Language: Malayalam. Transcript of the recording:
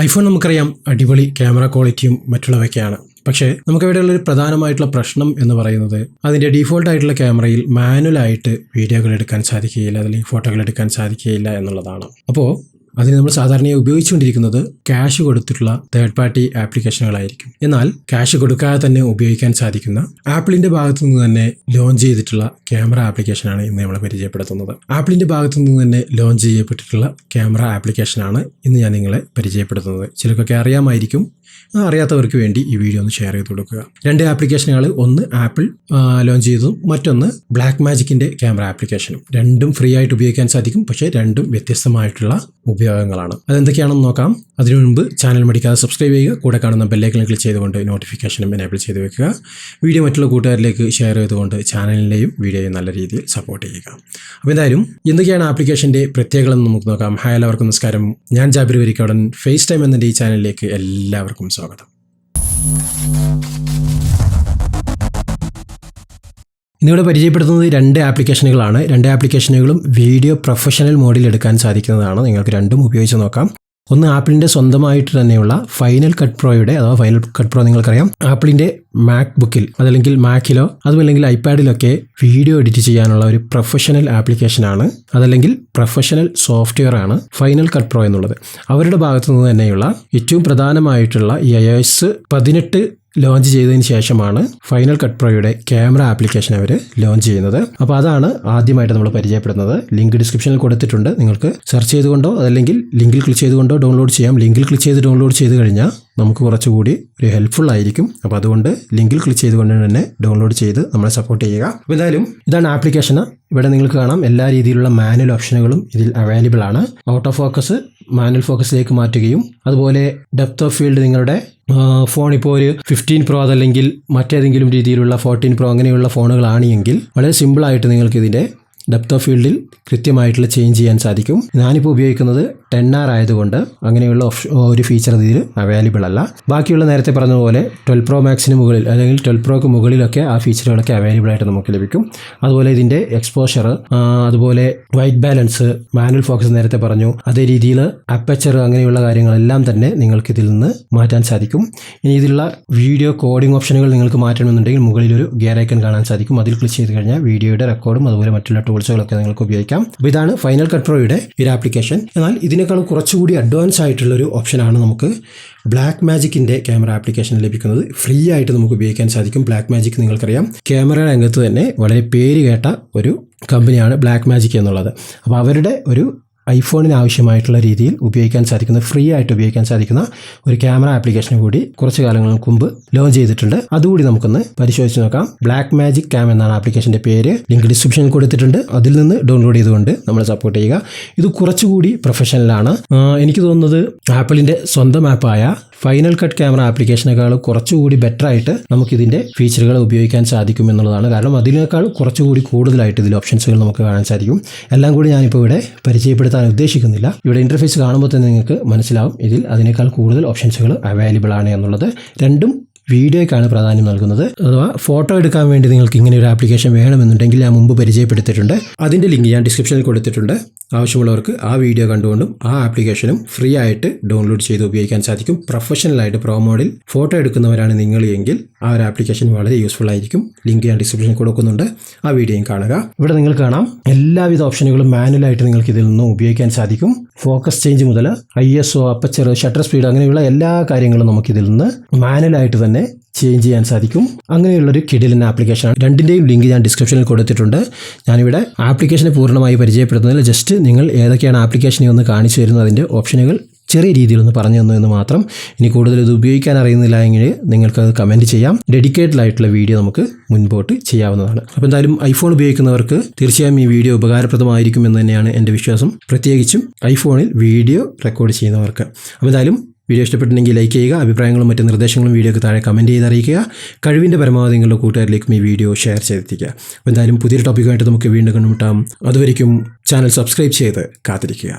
ഐഫോൺ നമുക്കറിയാം അടിപൊളി ക്യാമറ ക്വാളിറ്റിയും മറ്റുള്ളവയൊക്കെയാണ്. പക്ഷേ നമുക്കിവിടെയുള്ളൊരു പ്രധാനമായിട്ടുള്ള പ്രശ്നം എന്ന് പറയുന്നത് അതിൻ്റെ ഡീഫോൾട്ട് ആയിട്ടുള്ള ക്യാമറയിൽ മാനുവലായിട്ട് വീഡിയോകൾ എടുക്കാൻ സാധിക്കുകയില്ല, അല്ലെങ്കിൽ ഫോട്ടോകൾ എടുക്കാൻ സാധിക്കുകയില്ല എന്നുള്ളതാണ്. അപ്പോൾ അതിന് നമ്മൾ സാധാരണയായി ഉപയോഗിച്ചുകൊണ്ടിരിക്കുന്നത് ക്യാഷ് കൊടുത്തിട്ടുള്ള തേർഡ് പാർട്ടി ആപ്ലിക്കേഷനുകളായിരിക്കും. എന്നാൽ ക്യാഷ് കൊടുക്കാതെ തന്നെ ഉപയോഗിക്കാൻ സാധിക്കുന്ന ആപ്പിളിൻ്റെ ഭാഗത്തു നിന്ന് തന്നെ ലോഞ്ച് ചെയ്തിട്ടുള്ള ക്യാമറ ആപ്ലിക്കേഷനാണ് ഇന്ന് നമ്മൾ പരിചയപ്പെടുത്തുന്നത്. ആപ്പിളിൻ്റെ ഭാഗത്തു നിന്ന് തന്നെ ലോഞ്ച് ചെയ്യപ്പെട്ടിട്ടുള്ള ക്യാമറ ആപ്ലിക്കേഷനാണ് ഇന്ന് ഞാൻ നിങ്ങളെ പരിചയപ്പെടുത്തുന്നത്. ചിലർക്കൊക്കെ അറിയാമായിരിക്കും, അറിയാത്തവർക്ക് വേണ്ടി ഈ വീഡിയോ ഒന്ന് ഷെയർ ചെയ്ത് കൊടുക്കുക. രണ്ട് ആപ്ലിക്കേഷനുകൾ, ഒന്ന് ആപ്പിൾ ലോഞ്ച് ചെയ്തതും മറ്റൊന്ന് ബ്ലാക്ക് മാജിക്കിൻ്റെ ക്യാമറ ആപ്ലിക്കേഷനും. രണ്ടും ഫ്രീ ആയിട്ട് ഉപയോഗിക്കാൻ സാധിക്കും, പക്ഷേ രണ്ടും വ്യത്യസ്തമായിട്ടുള്ള ഉപയോഗങ്ങളാണ്. അതെന്തൊക്കെയാണെന്ന് നോക്കാം. അതിനു മുൻപ് ചാനൽ മടിക്കാതെ സബ്സ്ക്രൈബ് ചെയ്യുക, കൂടെ കാണുന്ന ബെല്ലൈക്കൺ ക്ലിക്ക് ചെയ്തുകൊണ്ട് നോട്ടിഫിക്കേഷനും എനേബിൾ ചെയ്ത് വെക്കുക. വീഡിയോ മറ്റുള്ള കൂട്ടുകാരിലേക്ക് ഷെയർ ചെയ്തുകൊണ്ട് ചാനലിനെയും വീഡിയോയും നല്ല രീതിയിൽ സപ്പോർട്ട് ചെയ്യുക. അപ്പോൾ എന്തായാലും എന്തൊക്കെയാണ് ആപ്ലിക്കേഷൻ്റെ പ്രത്യേകതകളെന്ന് നമുക്ക് നോക്കാം. ഹായ്, എല്ലാവർക്കും നമസ്കാരം. ഞാൻ ജാബിർ വരിക്കോടൻ. ഫേസ് ടൈം എന്ന ഈ ചാനലിലേക്ക് എല്ലാവർക്കും സ്വാഗതം. ഇന്നിവിടെ പരിചയപ്പെടുത്തുന്നത് രണ്ട് ആപ്ലിക്കേഷനുകളാണ്. രണ്ട് ആപ്ലിക്കേഷനുകളും വീഡിയോ പ്രൊഫഷണൽ മോഡിൽ എടുക്കാൻ സാധിക്കുന്നതാണ്. നിങ്ങൾക്ക് രണ്ടും ഉപയോഗിച്ച് നോക്കാം. ഒന്ന് ആപ്പിളിൻ്റെ സ്വന്തമായിട്ട് തന്നെയുള്ള ഫൈനൽ കട്ട് പ്രോയുടെ, അഥവാ ഫൈനൽ കട്ട് പ്രോ നിങ്ങൾക്കറിയാം, ആപ്പിളിൻ്റെ മാക് ബുക്കിൽ അതല്ലെങ്കിൽ മാക്കിലോ അതുമല്ലെങ്കിൽ ഐപാഡിലൊക്കെ വീഡിയോ എഡിറ്റ് ചെയ്യാനുള്ള ഒരു പ്രൊഫഷണൽ ആപ്ലിക്കേഷനാണ്, അതല്ലെങ്കിൽ പ്രൊഫഷണൽ സോഫ്റ്റ്വെയർ ആണ് ഫൈനൽ കട്ട് പ്രോ എന്നുള്ളത്. അവരുടെ ഭാഗത്തു നിന്ന് തന്നെയുള്ള ഏറ്റവും പ്രധാനമായിട്ടുള്ള iOS 18 ലോഞ്ച് ചെയ്തതിന് ശേഷമാണ് ഫൈനൽ കട്ട് പ്രോയുടെ ക്യാമറ ആപ്ലിക്കേഷൻ അവർ ലോഞ്ച് ചെയ്യുന്നത്. അപ്പോൾ അതാണ് ആദ്യമായിട്ട് നമ്മൾ പരിചയപ്പെടുന്നത്. ലിങ്ക് ഡിസ്ക്രിപ്ഷനിൽ കൊടുത്തിട്ടുണ്ട്. നിങ്ങൾക്ക് സെർച്ച് ചെയ്തുകൊണ്ടോ അതല്ലെങ്കിൽ ലിങ്കിൽ ക്ലിക്ക് ചെയ്തുകൊണ്ടോ ഡൗൺലോഡ് ചെയ്യാം. ലിങ്കിൽ ക്ലിക്ക് ചെയ്ത് ഡൗൺലോഡ് ചെയ്ത് കഴിഞ്ഞാൽ നമുക്ക് കുറച്ചുകൂടി ഒരു ഹെൽപ്ഫുൾ ആയിരിക്കും. അപ്പോൾ അതുകൊണ്ട് ലിങ്കിൽ ക്ലിക്ക് ചെയ്തുകൊണ്ട് തന്നെ ഡൗൺലോഡ് ചെയ്ത് നമ്മളെ സപ്പോർട്ട് ചെയ്യുക. അപ്പോൾ എന്തായാലും ഇതാണ് ആപ്ലിക്കേഷൻ. ഇവിടെ നിങ്ങൾക്ക് കാണാം എല്ലാ രീതിയിലുള്ള മാനുവൽ ഓപ്ഷനുകളും ഇതിൽ അവൈലബിൾ ആണ്. ഔട്ട് ഓഫ് ഫോക്കസ് മാനുവൽ ഫോക്കസിലേക്ക് മാറ്റുകയും, അതുപോലെ ഡെപ്ത് ഓഫ് ഫീൽഡ് നിങ്ങളുടെ ഫോൺ ഇപ്പോൾ ഒരു 15 പ്രോ അതല്ലെങ്കിൽ മറ്റേതെങ്കിലും രീതിയിലുള്ള 14 പ്രോ അങ്ങനെയുള്ള ഫോണുകളാണെങ്കിൽ വളരെ സിമ്പിളായിട്ട് നിങ്ങൾക്ക് ഇതിൻ്റെ ഡെപ്ത് ഓഫ് ഫീൽഡിൽ കൃത്യമായിട്ടുള്ള ചേഞ്ച് ചെയ്യാൻ സാധിക്കും. ഞാനിപ്പോൾ ഉപയോഗിക്കുന്നത് 10R ആയതുകൊണ്ട് അങ്ങനെയുള്ള ഒരു ഫീച്ചർ ഇതിൽ അവൈലബിൾ അല്ല. ബാക്കിയുള്ള നേരത്തെ പറഞ്ഞതുപോലെ 12 പ്രോ മാക്സിന് മുകളിൽ അല്ലെങ്കിൽ 12 പ്രോക്ക് മുകളിലൊക്കെ ആ ഫീച്ചറുകളൊക്കെ അവൈലബിൾ ആയിട്ട് നമുക്ക് ലഭിക്കും. അതുപോലെ ഇതിൻ്റെ എക്സ്പോഷർ, അതുപോലെ വൈറ്റ് ബാലൻസ്, മാനുവൽ ഫോക്കസ് നേരത്തെ പറഞ്ഞു, അതേ രീതിയിൽ അപ്പച്ചർ അങ്ങനെയുള്ള കാര്യങ്ങളെല്ലാം തന്നെ നിങ്ങൾക്ക് ഇതിൽ നിന്ന് മാറ്റാൻ സാധിക്കും. ഇനി ഇതിലുള്ള വീഡിയോ കോഡിംഗ് ഓപ്ഷനുകൾ നിങ്ങൾക്ക് മാറ്റണമെന്നുണ്ടെങ്കിൽ മുകളിലൊരു ഗിയർ ഐക്കൺ കാണാൻ സാധിക്കും. അതിൽ ക്ലിക്ക് ചെയ്ത് കഴിഞ്ഞാൽ വീഡിയോയുടെ റെക്കോർഡും അതുപോലെ മറ്റുള്ള ടൂൾസുകളൊക്കെ നിങ്ങൾക്ക് ഉപയോഗിക്കാം. അപ്പോൾ ഇതാണ് ഫൈനൽ കട്ട് പ്രോയുടെ ഒരു ആപ്ലിക്കേഷൻ. എന്നാൽ ഇതിനേക്കാളും കുറച്ചുകൂടി അഡ്വാൻസ് ആയിട്ടുള്ളൊരു ഓപ്ഷനാണ് നമുക്ക് ബ്ലാക്ക് മാജിക്കിൻ്റെ ക്യാമറ ആപ്ലിക്കേഷൻ ലഭിക്കുന്നത്. ഫ്രീ ആയിട്ട് നമുക്ക് ഉപയോഗിക്കാൻ സാധിക്കും. ബ്ലാക്ക് മാജിക് നിങ്ങൾക്കറിയാം, ക്യാമറ രംഗത്ത് തന്നെ വളരെ പേര് കേട്ട ഒരു കമ്പനിയാണ് ബ്ലാക്ക് മാജിക് എന്നുള്ളത്. അപ്പോൾ അവരുടെ ഒരു ഐഫോണിന് ആവശ്യമായിട്ടുള്ള രീതിയിൽ ഉപയോഗിക്കാൻ സാധിക്കുന്ന, ഫ്രീ ആയിട്ട് ഉപയോഗിക്കാൻ സാധിക്കുന്ന ഒരു ക്യാമറ ആപ്ലിക്കേഷൻ കൂടി കുറച്ച് കാലങ്ങൾക്ക് മുമ്പ് ലോഞ്ച് ചെയ്തിട്ടുണ്ട്. അതുകൂടി നമുക്കൊന്ന് പരിശോധിച്ച് നോക്കാം. ബ്ലാക്ക് മാജിക് ക്യാം എന്നാണ് ആപ്ലിക്കേഷൻ്റെ പേര്. ലിങ്ക് ഡിസ്ക്രിപ്ഷനിൽ കൊടുത്തിട്ടുണ്ട്. അതിൽ നിന്ന് ഡൗൺലോഡ് ചെയ്തുകൊണ്ട് നമ്മൾ സപ്പോർട്ട് ചെയ്യുക. ഇത് കുറച്ചുകൂടി പ്രൊഫഷണലാണ്. എനിക്ക് തോന്നുന്നത് ആപ്പിളിൻ്റെ സ്വന്തം ആപ്പായ ഫൈനൽ കട്ട് ക്യാമറ ആപ്ലിക്കേഷനേക്കാൾ കുറച്ചുകൂടി ബെറ്റർ ആയിട്ട് നമുക്കിതിൻ്റെ ഫീച്ചറുകൾ ഉപയോഗിക്കാൻ സാധിക്കും എന്നുള്ളതാണ്. കാരണം അതിനേക്കാൾ കുറച്ചുകൂടി കൂടുതലായിട്ട് ഇതിൽ ഓപ്ഷൻസുകൾ നമുക്ക് കാണാൻ സാധിക്കും. എല്ലാം കൂടി ഞാനിപ്പോൾ ഇവിടെ പരിചയപ്പെടുത്താൻ ഉദ്ദേശിക്കുന്നില്ല. ഇവിടെ ഇൻ്റർഫേസ് കാണുമ്പോൾ തന്നെ നിങ്ങൾക്ക് മനസ്സിലാവും ഇതിൽ അതിനേക്കാൾ കൂടുതൽ ഓപ്ഷൻസുകൾ അവൈലബിൾ ആണ് എന്നുള്ളത്. രണ്ടും വീഡിയോയ്ക്കാണ് പ്രാധാന്യം നൽകുന്നത്. അഥവാ ഫോട്ടോ എടുക്കാൻ വേണ്ടി നിങ്ങൾക്ക് ഇങ്ങനെ ഒരു ആപ്ലിക്കേഷൻ വേണമെന്നുണ്ടെങ്കിൽ ഞാൻ മുമ്പ് പരിചയപ്പെടുത്തിയിട്ടുണ്ട്. അതിൻ്റെ ലിങ്ക് ഞാൻ ഡിസ്ക്രിപ്ഷനിൽ കൊടുത്തിട്ടുണ്ട്. ആവശ്യമുള്ളവർക്ക് ആ വീഡിയോ കണ്ടുകൊണ്ടും ആ ആപ്ലിക്കേഷനും ഫ്രീ ആയിട്ട് ഡൗൺലോഡ് ചെയ്ത് ഉപയോഗിക്കാൻ സാധിക്കും. പ്രൊഫഷണലായിട്ട് പ്രോ മോഡിൽ ഫോട്ടോ എടുക്കുന്നവരാണ് നിങ്ങൾ എങ്കിൽ ആ ഒരു ആപ്ലിക്കേഷൻ വളരെ യൂസ്ഫുൾ ആയിരിക്കും. ലിങ്ക് ഞാൻ ഡിസ്ക്രിപ്ഷനിൽ കൊടുക്കുന്നുണ്ട്. ആ വീഡിയോയും കാണുക. ഇവിടെ നിങ്ങൾ കാണാം എല്ലാവിധ ഓപ്ഷനുകളും മാനുവലായിട്ട് നിങ്ങൾക്ക് ഇതിൽ നിന്നും ഉപയോഗിക്കാൻ സാധിക്കും. ഫോക്കസ് ചേഞ്ച് മുതൽ ISO, അപ്പച്ചർ, ഷട്ടർ സ്പീഡ് അങ്ങനെയുള്ള എല്ലാ കാര്യങ്ങളും നമുക്കിതിൽ നിന്ന് മാനുവലായിട്ട് തന്നെ ചേഞ്ച് ചെയ്യാൻ സാധിക്കും. അങ്ങനെയുള്ളൊരു കിടിലൻ ആപ്ലിക്കേഷനാണ്. രണ്ടിൻ്റെയും ലിങ്ക് ഞാൻ ഡിസ്ക്രിപ്ഷനിൽ കൊടുത്തിട്ടുണ്ട്. ഞാനിവിടെ ആപ്ലിക്കേഷനെ പൂർണ്ണമായി പരിചയപ്പെടുത്തുന്നതിൽ ജസ്റ്റ് നിങ്ങൾ ഏതൊക്കെയാണ് ആപ്ലിക്കേഷനെ ഒന്ന് കാണിച്ചു തരുന്നത്, അതിൻ്റെ ഓപ്ഷനുകൾ ചെറിയ രീതിയിലൊന്ന് പറഞ്ഞു തന്നു എന്ന് മാത്രം. ഇനി കൂടുതൽ ഇത് ഉപയോഗിക്കാൻ അറിയുന്നില്ല എങ്കിൽ നിങ്ങൾക്കത് കമൻറ്റ് ചെയ്യാം. ഡെഡിക്കേറ്റഡ് ആയിട്ടുള്ള വീഡിയോ നമുക്ക് മുൻപോട്ട് ചെയ്യാവുന്നതാണ്. അപ്പോൾ എന്തായാലും ഐഫോൺ ഉപയോഗിക്കുന്നവർക്ക് തീർച്ചയായും ഈ വീഡിയോ ഉപകാരപ്രദമായിരിക്കും എന്ന് തന്നെയാണ് എൻ്റെ വിശ്വാസം. പ്രത്യേകിച്ചും ഐഫോണിൽ വീഡിയോ റെക്കോർഡ് ചെയ്യുന്നവർക്ക്. അപ്പോൾ എന്തായാലും വീഡിയോ ഇഷ്ടപ്പെട്ടിട്ടുണ്ടെങ്കിൽ ലൈക്ക് ചെയ്യുക. അഭിപ്രായങ്ങളും മറ്റ് നിർദ്ദേശങ്ങളും വീഡിയോക്ക് താഴെ കമൻറ്റ് ചെയ്ത് അറിയിക്കുക. കഴിവിൻ്റെ പരമാവധി നിങ്ങളുടെ കൂട്ടുകാരിലേക്കും ഈ വീഡിയോ ഷെയർ ചെയ്തെത്തിക്കുക. അപ്പോൾ എന്തായാലും പുതിയൊരു ടോപ്പിക്കുമായിട്ട് നമുക്ക് വീണ്ടും കണ്ടുമുട്ടാം. അതുവരെയ്ക്കും ചാനൽ സബ്സ്ക്രൈബ് ചെയ്ത് കാത്തിരിക്കുക.